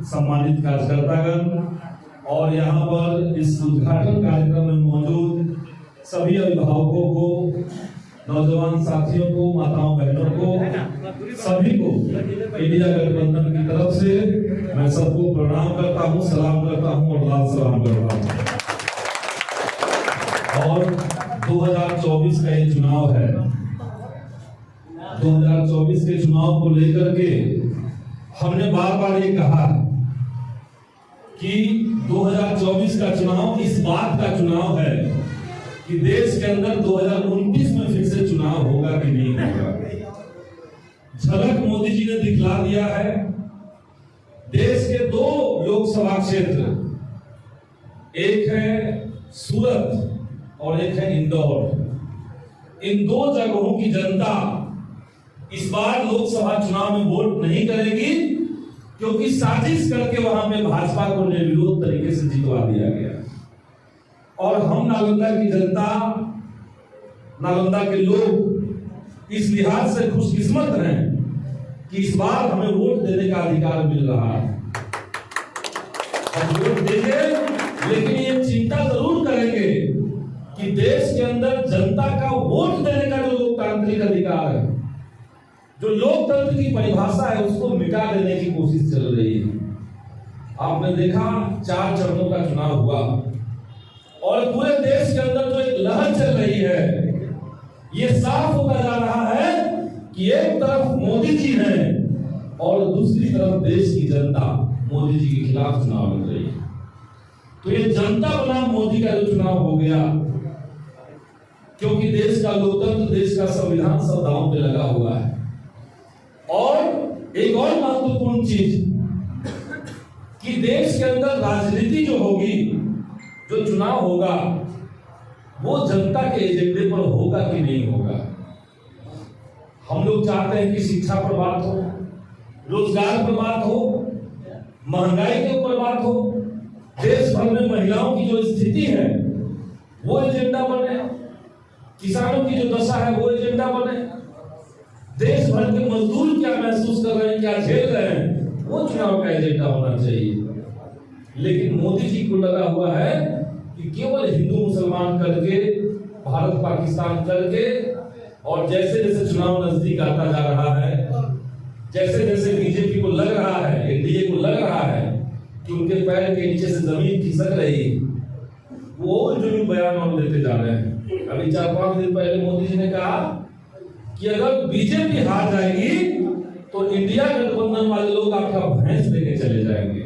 सम्मानित कार्यकर्तागण और यहाँ पर इस उद्घाटन कार्यक्रम में मौजूद सभी अभिभावकों को, नौजवान साथियों को, माताओं बहनों को, सभी को इंडिया गठबंधन की तरफ से मैं सबको प्रणाम करता हूँ, सलाम करता हूँ और लाल सलाम करता हूँ। और 2024 का ये चुनाव है। 2024 के चुनाव को लेकर के हमने बार बार ये कहा कि 2024 का चुनाव इस बात का चुनाव है कि देश के अंदर 2029 में फिर से चुनाव होगा कि नहीं होगा। झलक मोदी जी ने दिखला दिया है। देश के 2 लोकसभा क्षेत्र, एक है सूरत और एक है इंदौर। इन 2 जगहों की जनता इस बार लोकसभा चुनाव में वोट नहीं करेगी क्योंकि साजिश करके वहां पे भाजपा को निर्विरोध तरीके से जितवा दिया गया। और हम नालंदा की जनता, नालंदा के लोग इस लिहाज से खुशकिस्मत हैं कि इस बार हमें वोट देने का अधिकार मिल रहा है। हम वोट देंगे, लेकिन ये चिंता जरूर करेंगे कि देश के अंदर जनता का वोट देने का जो लोकतांत्रिक अधिकार है, जो लोकतंत्र की परिभाषा है, उसको मिटा देने की कोशिश चल रही है। आपने देखा 4 चरणों का चुनाव हुआ और पूरे देश के अंदर जो एक लहर चल रही है, ये साफ होता जा रहा है कि एक तरफ मोदी जी हैं और दूसरी तरफ देश की जनता मोदी जी के खिलाफ चुनाव लड़ रही है। तो ये जनता बनाम मोदी का जो चुनाव हो गया, क्योंकि देश का लोकतंत्र, देश का संविधान सब दांव पे लगा हुआ है। और एक और महत्वपूर्ण चीज कि देश के अंदर राजनीति जो होगी, जो चुनाव होगा, वो जनता के एजेंडे पर होगा कि नहीं होगा। हम लोग चाहते हैं कि शिक्षा पर बात हो, रोजगार पर बात हो, महंगाई के ऊपर बात हो, देश भर में महिलाओं की जो स्थिति है वो एजेंडा बने, किसानों की जो दशा है वो एजेंडा बने, देश भर के मजदूर क्या महसूस कर रहे हैं, क्या झेल रहे हैं, वो चुनाव का एजेंडा होना चाहिए। लेकिन मोदी जी को लगा हुआ है कि केवल हिंदू मुसलमान करके, भारत पाकिस्तान करके, और जैसे जैसे चुनाव नजदीक आता जा रहा है, जैसे जैसे बीजेपी को लग रहा है, एनडीए को लग रहा है कि उनके पैर के नीचे से जमीन खिसक रही, वो जो बयान और देते जा रहे हैं। अभी 4-5 दिन पहले मोदी जी ने कहा कि अगर बीजेपी हार जाएगी तो इंडिया गठबंधन वाले लोग आपका भैंस लेके चले जाएंगे।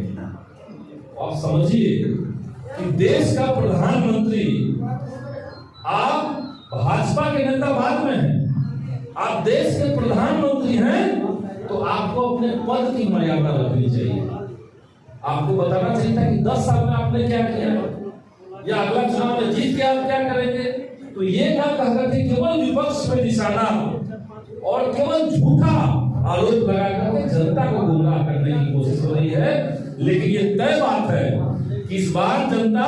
आप समझिए कि देश का प्रधानमंत्री, आप भाजपा के नेता बाद में हैं, आप देश के प्रधानमंत्री हैं, तो आपको अपने पद की मर्यादा रखनी चाहिए। आपको बताना चाहिए था कि 10 साल में आपने क्या किया, या अगला चुनाव में जीत के आप क्या करेंगे। तो ये ना कहकर के केवल विपक्ष पे निशाना और केवल झूठा आरोप लगा करके जनता को गुमराह करने की कोशिश हो रही है। लेकिन ये तय बात है कि इस बार जनता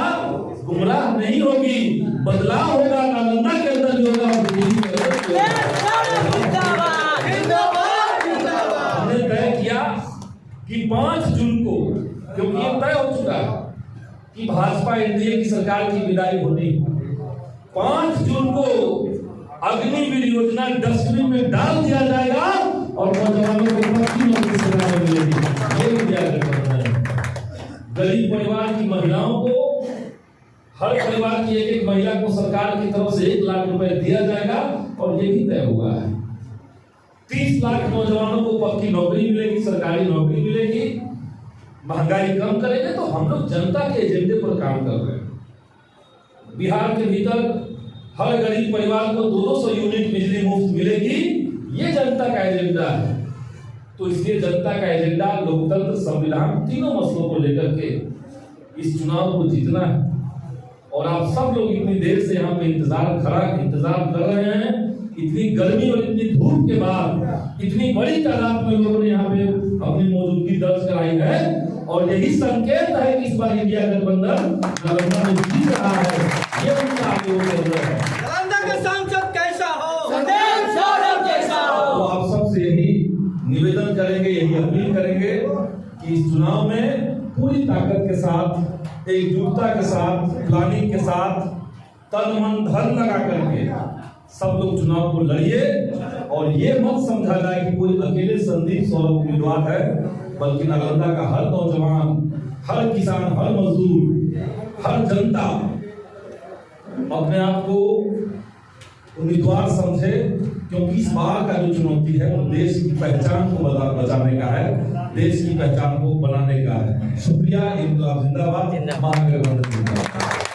गुमराह नहीं होगी, बदलाव होगा। नालंदा के अंदर जो होगा हमने तय किया कि 5 जून को, क्योंकि ये तय हो चुका है कि भाजपा एनडीए की सरकार की विदाई होनी, 5 जून को अग्निवीर योजना डस्टबिन में डाल दिया जाएगा और नौजवानों को 25 नौकरी सरकार मिलेगी। ये इंडिया गठबंधन है। गरीब परिवार की महिलाओं को, हर परिवार की एक महिला को सरकार की तरफ से 1 लाख रुपए दिया जाएगा और ये भी तय हुआ है। 30 लाख नौजवानों को पक्की नौकरी मिलेगी, सरकारी नौकरी मिलेगी। महंगाई कम करेंगे। तो हम लोग जनता के एजेंडे पर काम कर रहे हैं। बिहार के भीतर हर गरीब परिवार को 200 यूनिट बिजली मुफ्त मिलेगी, ये जनता का एजेंडा है। तो इसलिए जनता का एजेंडा, लोकतंत्र, संविधान, तीनों मसलों को लेकर के इस चुनाव को जीतना है। और आप सब लोग इतनी देर से यहाँ पे इंतजार कर रहे हैं। इतनी गर्मी और इतनी धूप के बाद इतनी बड़ी तादाद में लोगों ने यहाँ पे अपनी मौजूदगी दर्ज कराई है और यही संकेत है कि इस बार इंडिया गठबंधन नालंदा में जीत रहा है। ये उनका आगे है। नालंदा का सांसद कैसा हो, कैसा हो। तो आप सबसे यही निवेदन करेंगे, यही अपील करेंगे कि इस चुनाव में पूरी ताकत के साथ, एकजुटता के साथ, प्लानिंग के साथ, तन मन धन लगा करके सब लोग चुनाव को लड़िए। और ये मत समझा जाए कि कोई अकेले संदीप सौरभ उम्मीदवार है, बल्कि नालंदा का हर नौजवान, हर किसान, हर मजदूर, हर जनता अपने आप को उम्मीदवार समझे, क्योंकि इस बार का जो चुनौती है वो देश की पहचान को बचाने का है, देश की पहचान को बनाने का है। शुक्रिया। इनकलाब जिंदाबाद, महागठबंधन जिंदाबाद।